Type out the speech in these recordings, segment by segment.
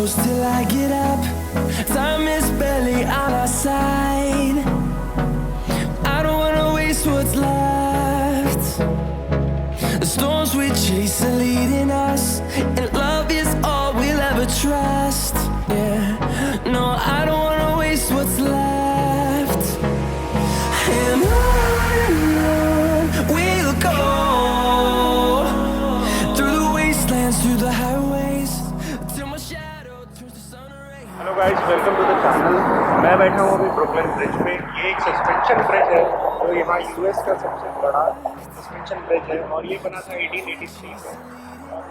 close till I get up. Time is barely on our side. I don't wanna waste what's left. The storms we chase are leading us, and love is all we'll ever trust. Yeah, no, I don't wanna waste what's left. And on we'll go, through the wastelands, through the highways, till my shadow turns to sun rays. Hello guys, welcome to the channel. मैं बैठा हूँ अभी Brooklyn bridge पे। ये एक suspension bridge है जो यहाँ यूएस का सबसे बड़ा सस्पेंशन ब्रिज है और ये बना था 1883 में।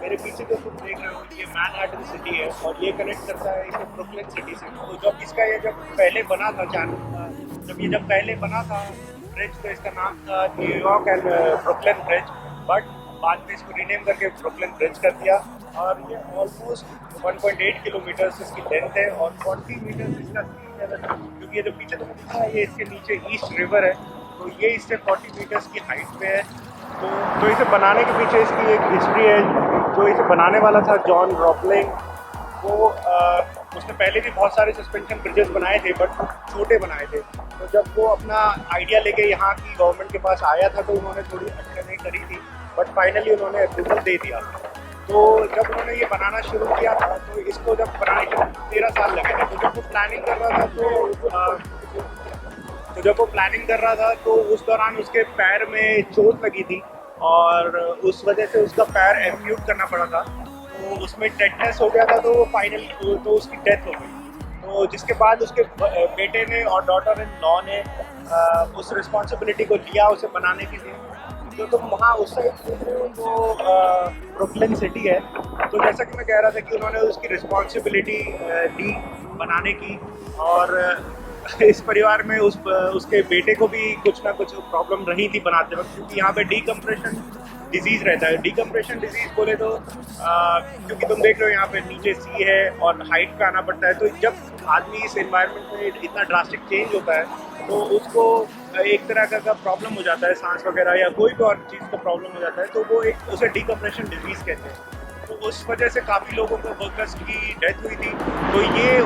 मेरे पीछे जो तुम देख रहे हो ये मैनहट्टन सिटी है और ये कनेक्ट करता है इसे ब्रुकलिन सिटी से। तो जब इसका ये जब पहले बना था जब पहले बना था ब्रिज, तो इसका नाम था New York and Brooklyn bridge, but बाद में इसको रीनेम करके ब्रुकलिन ब्रिज कर दिया। और ये ऑलमोस्ट 1.8 किलोमीटर्स इसकी लेंथ है और 40 मीटर्स इसका सी लेवल है, क्योंकि ये जो पीछे तुम्हें दिखा है ये इसके नीचे ईस्ट रिवर है, तो ये इससे 40 मीटर्स की हाइट पे है। तो इसे बनाने के पीछे इसकी एक हिस्ट्री है। जो इसे बनाने वाला था जॉन रॉपलिंग, वो उसने पहले भी बहुत सारे सस्पेंशन ब्रिजेस बनाए थे बट छोटे बनाए थे। तो जब वो अपना आइडिया लेके यहाँ की गवर्नमेंट के पास आया था तो उन्होंने थोड़ी अटकलें करी थी, बट फाइनली उन्होंने अप्रूवल दे दिया। तो जब उन्होंने ये बनाना शुरू किया था तो इसको जब बनाने के 13 साल लगे थे। तो जब वो प्लानिंग कर रहा था तो उस दौरान उसके पैर में चोट लगी थी और उस वजह से उसका पैर एम्प्यूट करना पड़ा था। तो उसमें टेटनेस हो गया था, तो फाइनली तो उसकी डेथ हो गई। तो जिसके बाद उसके बेटे ने और डॉटर इन लॉ ने उस रिस्पॉन्सिबिलिटी को लिया उसे बनाने के लिए। जो तुम वहाँ उस साइड तो ब्रुकलिन सिटी है। तो जैसा कि मैं कह रहा था कि उन्होंने उसकी रिस्पॉन्सिबिलिटी ली बनाने की, और इस परिवार में उसके बेटे को भी कुछ ना कुछ प्रॉब्लम रही थी बनाते वक्त, क्योंकि यहाँ पे डीकम्प्रेशन डिजीज़ रहता है। डीकम्प्रेशन डिजीज़ बोले तो क्योंकि तुम देख रहे हो यहाँ पे नीचे सी है और हाइट पे आना पड़ता है, तो जब आदमी इस एनवायरनमेंट में इतना ड्रास्टिक चेंज होता है तो उसको एक तरह का प्रॉब्लम हो जाता है, सांस वगैरह या कोई भी और चीज़ का प्रॉब्लम हो जाता है, तो वो एक उसे डीकम्प्रेशन डिजीज़ कहते हैं। तो उस वजह से काफ़ी लोगों को वर्कर्स की डेथ हुई थी। तो ये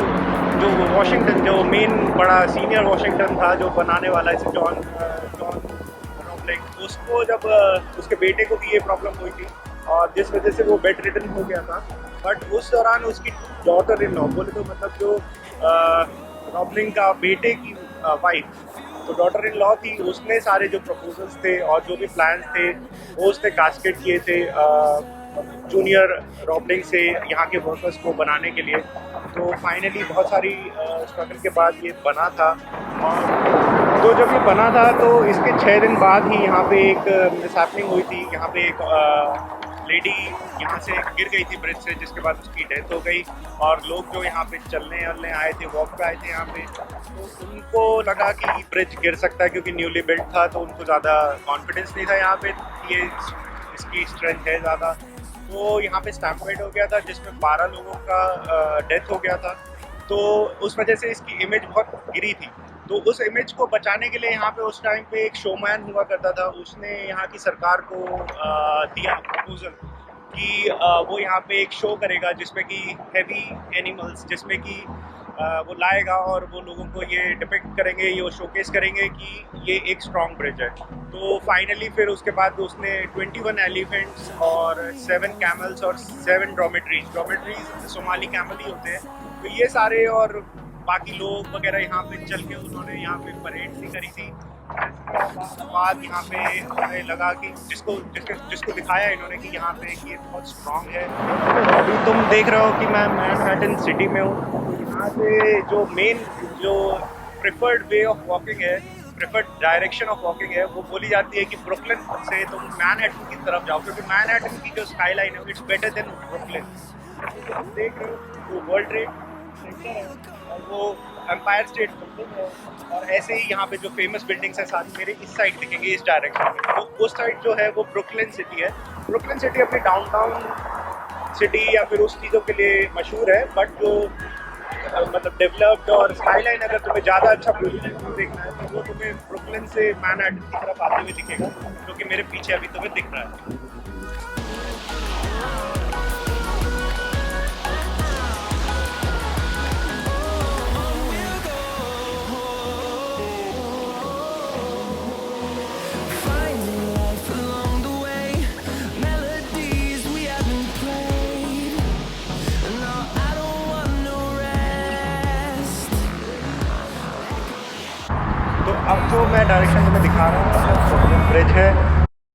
जो वॉशिंगटन, जो मेन बड़ा सीनियर वॉशिंगटन था जो बनाने वाला है जॉन रॉपलिंग, उसको जब उसके बेटे को भी ये प्रॉब्लम हुई थी और जिस वजह से वो बेड रिडन हो गया था। बट उस दौरान उसकी डॉटर इन लॉ, बोले तो मतलब जो रॉपलिंग का बेटे की वाइफ, तो डॉटर इन लॉ थी, उसने सारे जो प्रपोजल्स थे और जो भी प्लान्स थे वो उसने कास्केट किए थे जूनियर रॉपलिंग से यहाँ के वर्कर्स को बनाने के लिए। तो फाइनली बहुत सारी स्ट्रगल के बाद ये बना था। और तो जब ये बना था तो इसके 6 दिन बाद ही यहाँ पे एक मिसहैपनिंग हुई थी। यहाँ पे एक लेडी यहाँ से गिर गई थी ब्रिज से, जिसके बाद उसकी डेथ हो गई। और लोग जो यहाँ पे चलने आए थे, वॉक पे आए थे यहाँ पे, तो उनको लगा कि ब्रिज गिर सकता है क्योंकि न्यूली बिल्ड था, तो उनको ज़्यादा कॉन्फिडेंस नहीं था यहाँ पे ये इसकी स्ट्रेंथ है ज़्यादा। तो यहाँ पे स्टैम्पेड हो गया था जिसमें 12 लोगों का डेथ हो गया था। तो उस वजह से इसकी इमेज बहुत गिरी थी। तो उस इमेज को बचाने के लिए यहाँ पे उस टाइम पे एक शोमैन हुआ करता था, उसने यहाँ की सरकार को दिया प्रपोजल कि वो यहाँ पे एक शो करेगा जिसमें कि हैवी एनिमल्स, जिसमें कि वो लाएगा और वो लोगों को ये डिपिक्ट करेंगे, ये शोकेस करेंगे कि ये एक स्ट्रॉन्ग ब्रिज है। तो फाइनली फिर उसके बाद उसने 21 एलिफेंट्स और 7 कैमल्स और 7 ड्रोमेट्रीज सोमाली कैमल ही होते हैं, तो ये सारे और बाकी लोग वगैरह यहाँ पे चल के उन्होंने यहाँ पे परेड सी करी थी। बाद यहाँ पे हमें लगा कि जिसको दिखाया इन्होंने कि यहाँ पे ये बहुत स्ट्रॉन्ग है। अभी तुम देख रहे हो कि मैं मैनहट्टन सिटी में हूँ। यहाँ से जो मेन जो प्रेफर्ड वे ऑफ वॉकिंग है, प्रेफर्ड डायरेक्शन ऑफ वॉकिंग है, वो बोली जाती है कि ब्रुकलिन से तुम मैनहट्टन की तरफ जाओ, क्योंकि मैनहट्टन की जो स्काई लाइन है इट्स बेटर देन ब्रुकलिन। तुम देख रहे हो वो वर्ल्ड ट्रेड सेंटर है और वो एम्पायर स्टेट बिल्डिंग है, और ऐसे ही यहाँ पे जो फेमस बिल्डिंग्स है सारी मेरे इस साइड दिखेंगे, इस डायरेक्शन में। तो उस साइड जो है वो ब्रुकलिन सिटी है। ब्रुकलिन सिटी अपनी डाउनटाउन सिटी या फिर उस चीज़ों के लिए मशहूर है, बट जो मतलब डेवलप्ड और स्काईलाइन अगर तुम्हें ज़्यादा अच्छा व्यू देखना है तो वो तुम्हें ब्रुकलिन से मैनहट्टन की तरफ आते हुए दिखेगा, जो कि मेरे पीछे अभी तुम्हें दिख रहा है। अब जो मैं डायरेक्शन तुम्हें दिखा रहा हूँ ब्रिज है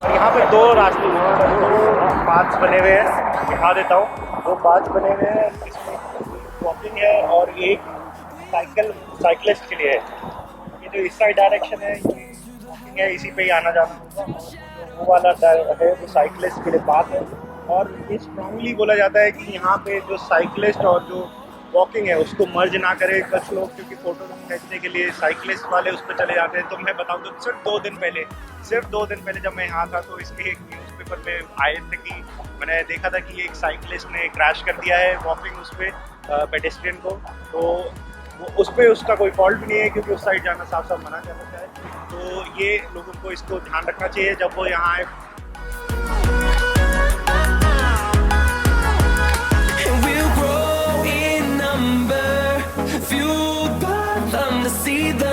और यहाँ पे दो रास्ते दो पाथ्स बने हुए हैं, दिखा देता हूँ। दो पाथ्स बने हुए हैं, इसमें वॉकिंग है और एक साइकिलिस्ट के लिए है। ये जो इस साइड डायरेक्शन है ये वॉकिंग है, इसी पे ही आना जाना होगा। वो वाला है वो साइकिलिस्ट के लिए पाथ है। और ये स्ट्रांगली बोला जाता है कि यहाँ पे जो साइकिलिस्ट और जो वॉकिंग है उसको मर्ज ना करे कुछ लोग, क्योंकि फोटो खींचने के लिए साइकिलिस्ट वाले उस पर चले जाते हैं। तो मैं बताऊँ तो सिर्फ 2 दिन पहले जब मैं यहाँ था तो इसके एक न्यूज़पेपर में आए थे कि मैंने देखा था कि एक साइकिलिस्ट ने क्रैश कर दिया है वॉकिंग उस पर पेडेस्ट्रियन को। तो उस पर उसका कोई फॉल्ट भी नहीं है क्योंकि उस साइड जाना साफ साफ मना कर सकता है। तो ये लोगों को इसको ध्यान रखना चाहिए जब वो यहाँ आए। Fueled by them to see the